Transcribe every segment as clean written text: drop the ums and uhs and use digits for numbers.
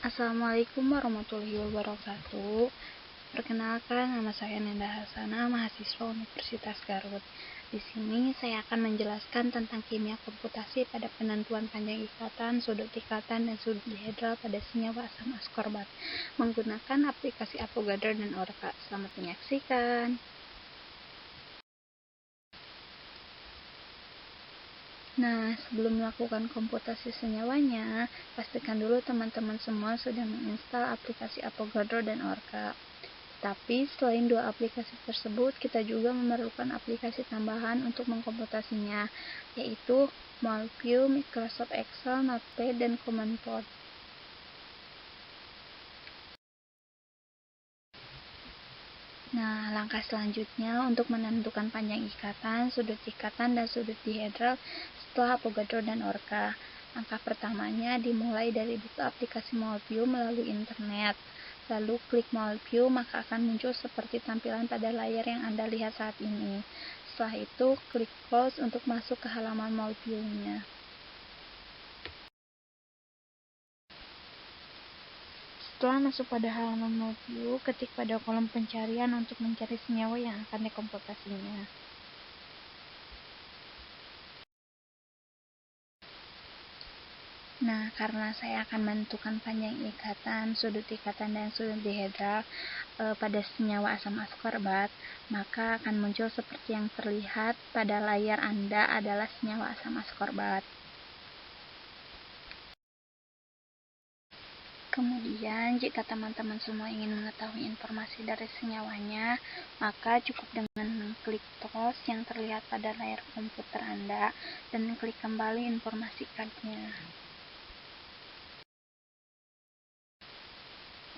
Assalamualaikum warahmatullahi wabarakatuh. Perkenalkan, nama saya Nenda Hasana, mahasiswa Universitas Garut. Di sini saya akan menjelaskan tentang kimia komputasi pada penentuan panjang ikatan, sudut ikatan, dan sudut dihedral pada senyawa asam askorbat menggunakan aplikasi Avogadro dan Orca. Selamat menyaksikan. Nah, sebelum melakukan komputasi senyawanya, pastikan dulu teman-teman semua sudah menginstal aplikasi Avogadro dan Orca. Tapi selain dua aplikasi tersebut, kita juga memerlukan aplikasi tambahan untuk mengkomputasinya, yaitu Moleview, Microsoft Excel, Notepad, dan CommonPod. Nah, langkah selanjutnya untuk menentukan panjang ikatan, dan sudut dihedral setelah Avogadro dan Orca. Langkah pertamanya dimulai dari buka aplikasi Moleview melalui internet. Lalu klik Moleview, maka akan muncul seperti tampilan pada layar yang Anda lihat saat ini. Setelah itu, klik Close untuk masuk ke halaman Moleview-nya. Setelah masuk pada halaman Moleview, ketik pada kolom pencarian untuk mencari senyawa yang akan dikomputasinya. Nah, karena saya akan menentukan panjang ikatan, dan sudut dihedral pada senyawa asam askorbat, maka akan muncul seperti yang terlihat pada layar Anda adalah senyawa asam askorbat. Kemudian, jika teman-teman semua ingin mengetahui informasi dari senyawanya, maka cukup dengan mengklik tombol yang terlihat pada layar komputer Anda dan klik kembali informasikannya.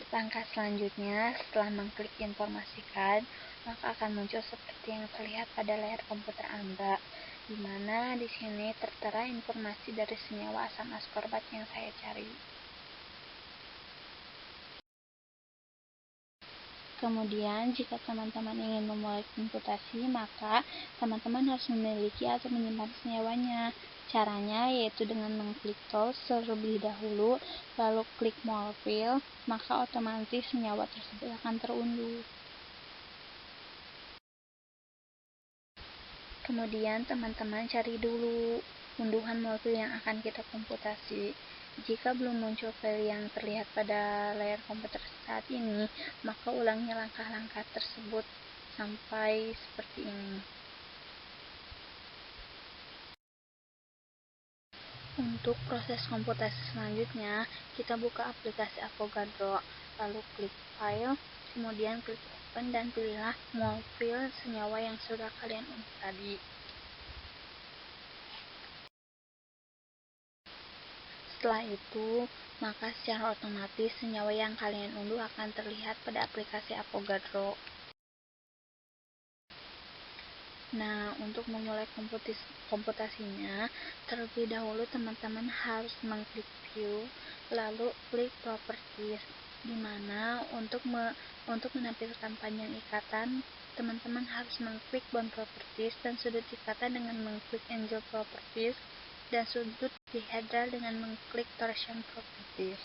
Langkah selanjutnya, setelah mengklik informasikan, maka akan muncul seperti yang terlihat pada layar komputer Anda, di mana di sini tertera informasi dari senyawa asam askorbat yang saya cari. Kemudian, jika teman-teman ingin memulai komputasi, maka teman-teman harus memiliki atau menyimpan senyawanya. Caranya yaitu dengan mengklik tools terlebih dahulu, lalu klik Moleview, maka otomatis senyawa tersebut akan terunduh. Kemudian teman-teman cari dulu unduhan Moleview yang akan kita komputasi. Jika belum muncul file yang terlihat pada layar komputer saat ini, maka ulangi langkah-langkah tersebut sampai seperti ini. Untuk proses komputasi selanjutnya, kita buka aplikasi Avogadro, lalu klik File, kemudian klik Open dan pilihlah Moleview senyawa yang sudah kalian unduh tadi. Setelah itu, maka secara otomatis senyawa yang kalian unduh akan terlihat pada aplikasi Avogadro. Nah, untuk memulai komputasinya, terlebih dahulu teman-teman harus mengklik View, lalu klik Properties, di mana untuk menampilkan panjang ikatan, teman-teman harus mengklik Bond Properties dan sudut ikatan dengan mengklik Angle Properties, dan sudut dihedral dengan mengklik Torsion Properties.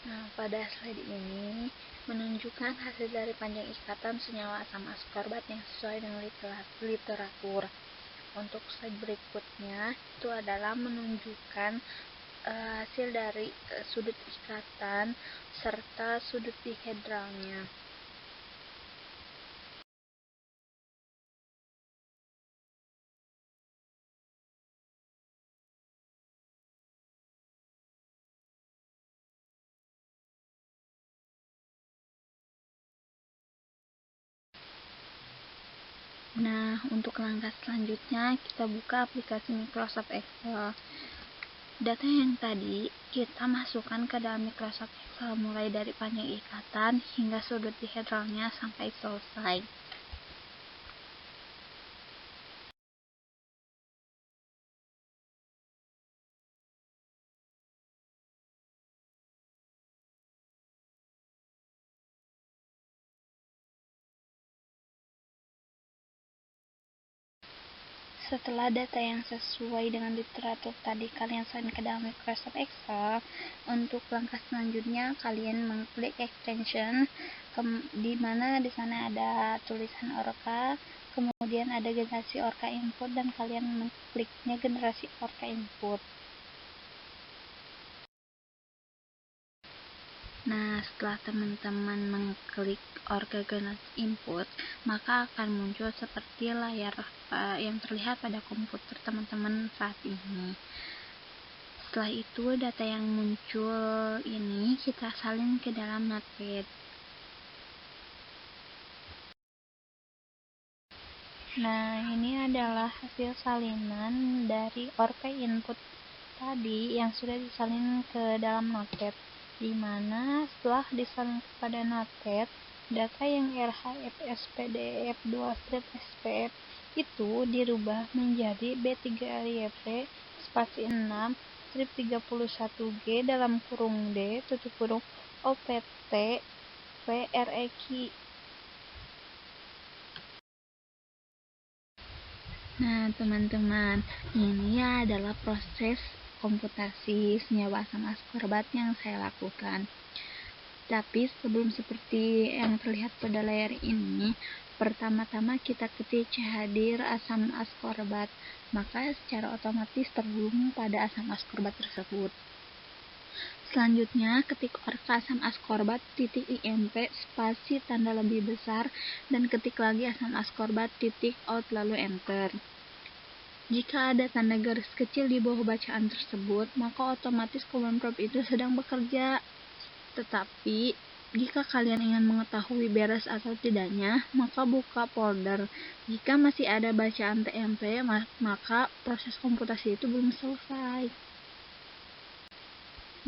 Nah, pada slide ini menunjukkan hasil dari panjang ikatan senyawa asam askorbat yang sesuai dengan literatur. Untuk slide berikutnya itu adalah menunjukkan hasil dari sudut ikatan serta sudut dihedralnya. Nah, untuk langkah selanjutnya, kita buka aplikasi Microsoft Excel. Data yang tadi kita masukkan ke dalam Microsoft Excel mulai dari panjang ikatan hingga sudut dihedralnya sampai selesai. Setelah data yang sesuai dengan literatur tadi kalian salin ke dalam Microsoft Excel, untuk langkah selanjutnya kalian mengklik extension, di mana di sana ada tulisan Orca, kemudian ada generasi Orca input, dan kalian mengkliknya generasi Orca input. Nah, setelah teman-teman mengklik Orca generasi input, maka akan muncul seperti layar yang terlihat pada komputer teman-teman saat ini. Setelah itu, data yang muncul ini kita salin ke dalam Notepad. Nah, ini adalah hasil salinan dari Orca input tadi yang sudah disalin ke dalam Notepad, di mana setelah disalin kepada Notepad, data yang RHFSPDF2-SPF itu dirubah menjadi B3LYP spasi 6 strip 31G dalam kurung D tutup kurung OPT PREQ. Nah, teman-teman, ini adalah proses komputasi senyawa asam askorbat yang saya lakukan. Tapi sebelum seperti yang terlihat pada layar ini, pertama-tama kita ketik hadir asam askorbat, maka secara otomatis terhubung pada asam askorbat tersebut. Selanjutnya, ketik Orca asam askorbat titik IMP spasi tanda lebih besar dan ketik lagi asam askorbat titik out lalu enter. Jika ada tanda garis kecil di bawah bacaan tersebut, maka otomatis command prompt itu sedang bekerja. Tetapi, jika kalian ingin mengetahui beres atau tidaknya, maka buka folder. Jika masih ada bacaan TMP, maka proses komputasi itu belum selesai.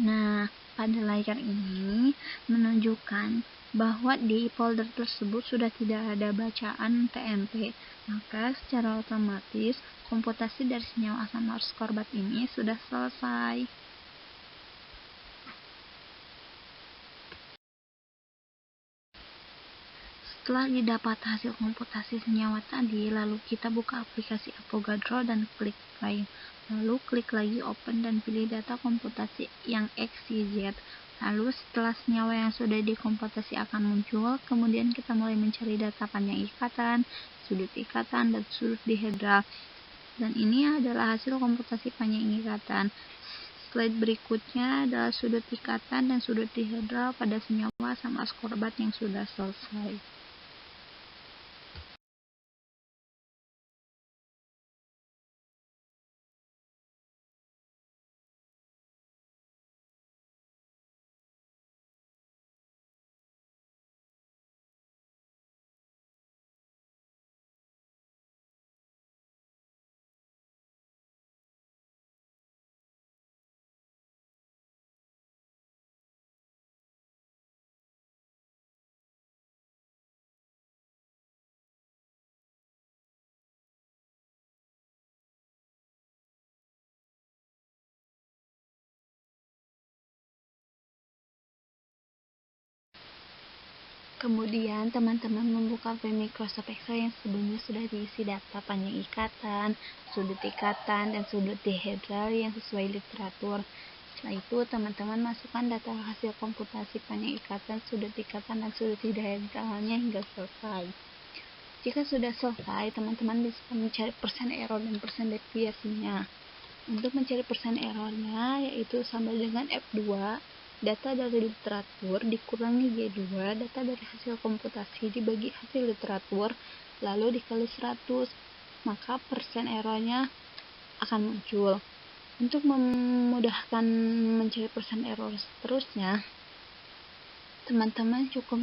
Nah, pada layar ini menunjukkan bahwa di folder tersebut sudah tidak ada bacaan TMP, maka secara otomatis komputasi dari senyawa asam askorbat ini sudah selesai. Setelah didapat hasil komputasi senyawa tadi, lalu kita buka aplikasi Avogadro dan klik File. Lalu klik lagi Open dan pilih data komputasi yang XYZ. Lalu setelah senyawa yang sudah dikomputasi akan muncul, kemudian kita mulai mencari data panjang ikatan, sudut ikatan, dan sudut dihedral. Dan ini adalah hasil komputasi panjang ikatan. Slide berikutnya adalah sudut ikatan dan sudut dihedral pada senyawa asam askorbat yang sudah selesai. Kemudian teman-teman membuka file Microsoft Excel yang sebelumnya sudah diisi data panjang ikatan, sudut ikatan, dan sudut dihedral yang sesuai literatur. Setelah itu teman-teman masukkan data hasil komputasi panjang ikatan, sudut ikatan, dan sudut dihedralnya hingga selesai. Jika sudah selesai, teman-teman bisa mencari persen error dan persen deviasinya. Untuk mencari persen errornya, yaitu sama dengan F2, data dari literatur dikurangi G2, data dari hasil komputasi dibagi hasil literatur, lalu dikali 100, maka persen errornya akan muncul. Untuk memudahkan mencari persen error seterusnya, teman-teman cukup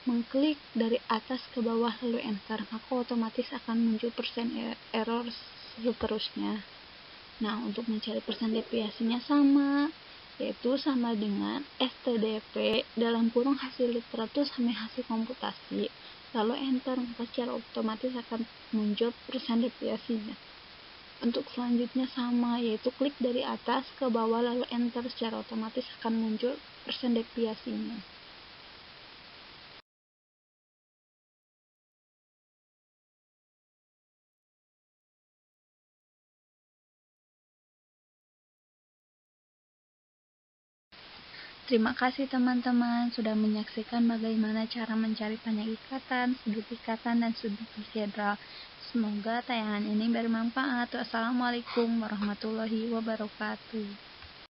mengklik dari atas ke bawah lalu enter, maka otomatis akan muncul persen error seterusnya. Nah, untuk mencari persen deviasinya sama, yaitu sama dengan STDP dalam kurung hasil literatur sama hasil komputasi, lalu enter, maka secara otomatis akan muncul persen deviasinya. Untuk selanjutnya sama, yaitu klik dari atas ke bawah lalu enter, secara otomatis akan muncul persen deviasinya. Terima kasih teman-teman sudah menyaksikan bagaimana cara mencari panjang ikatan, sudut ikatan, dan sudut dihedral. Semoga tayangan ini bermanfaat. Wassalamualaikum warahmatullahi wabarakatuh.